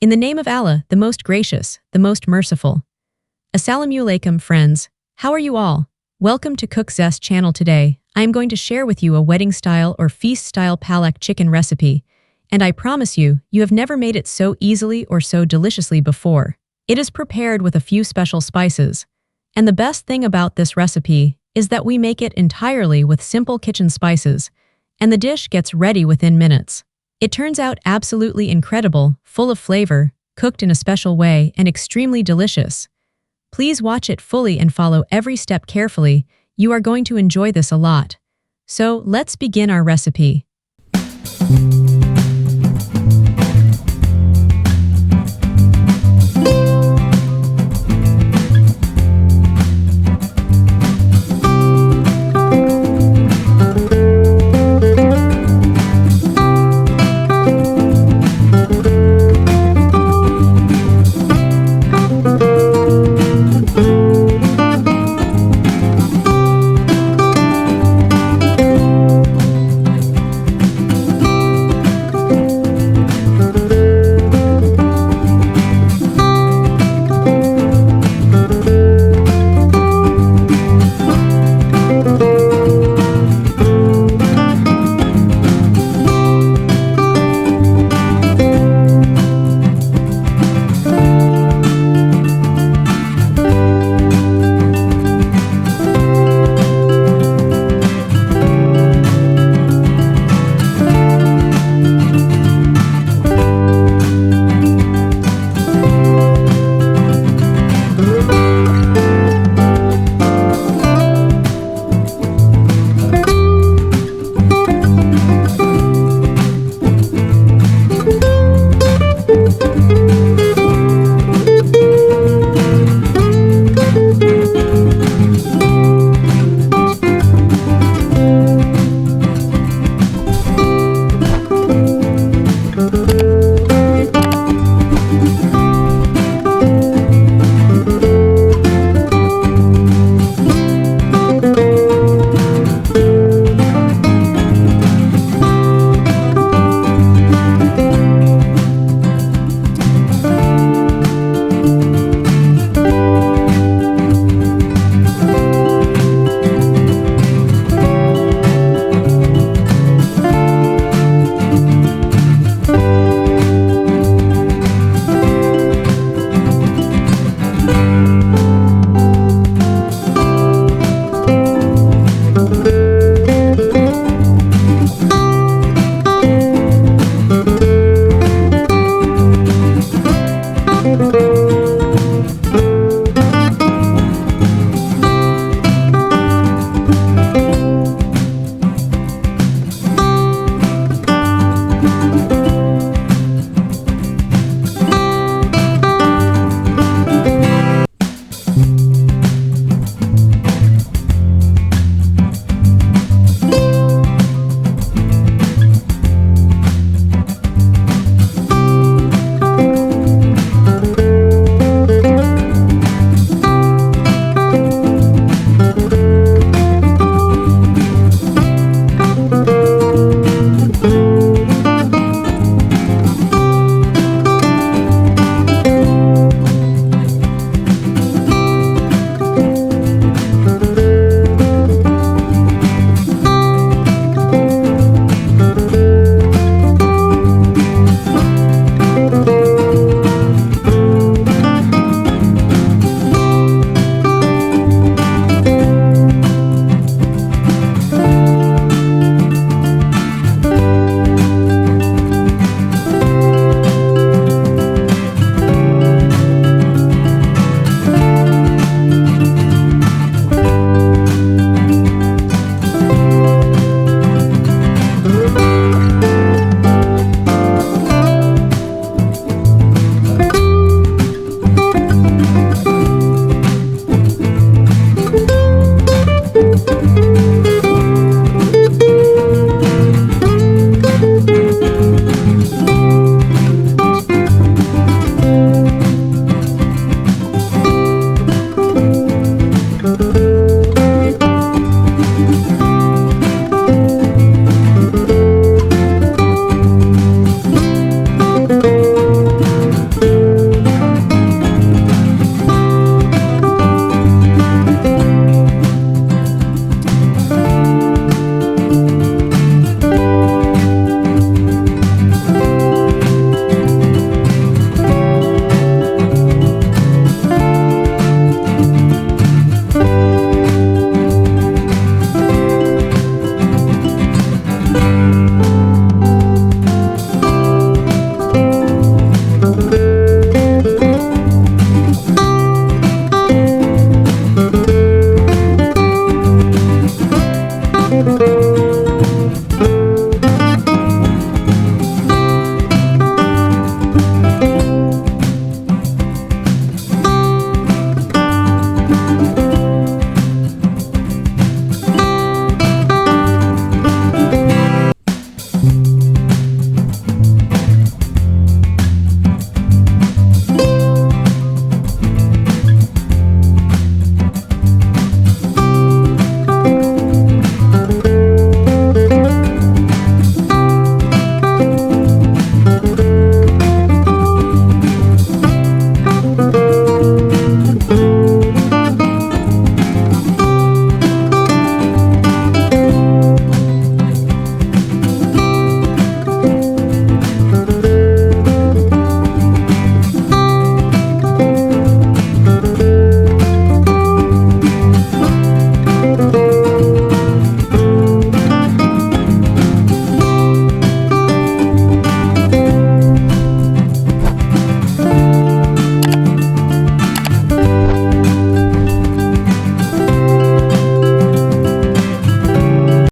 In the name of Allah, the most gracious, the most merciful. Assalamu alaikum, friends. How are you all? Welcome to Cook Zest channel today. I am going to share with you a wedding-style or feast-style palak chicken recipe, and I promise you, you have never made it so easily or so deliciously before. It is prepared with a few special spices, and the best thing about this recipe is that we make it entirely with simple kitchen spices, and the dish gets ready within minutes. It turns out absolutely incredible, full of flavor, cooked in a special way, and extremely delicious. Please watch it fully and follow every step carefully. You are going to enjoy this a lot. So, let's begin our recipe.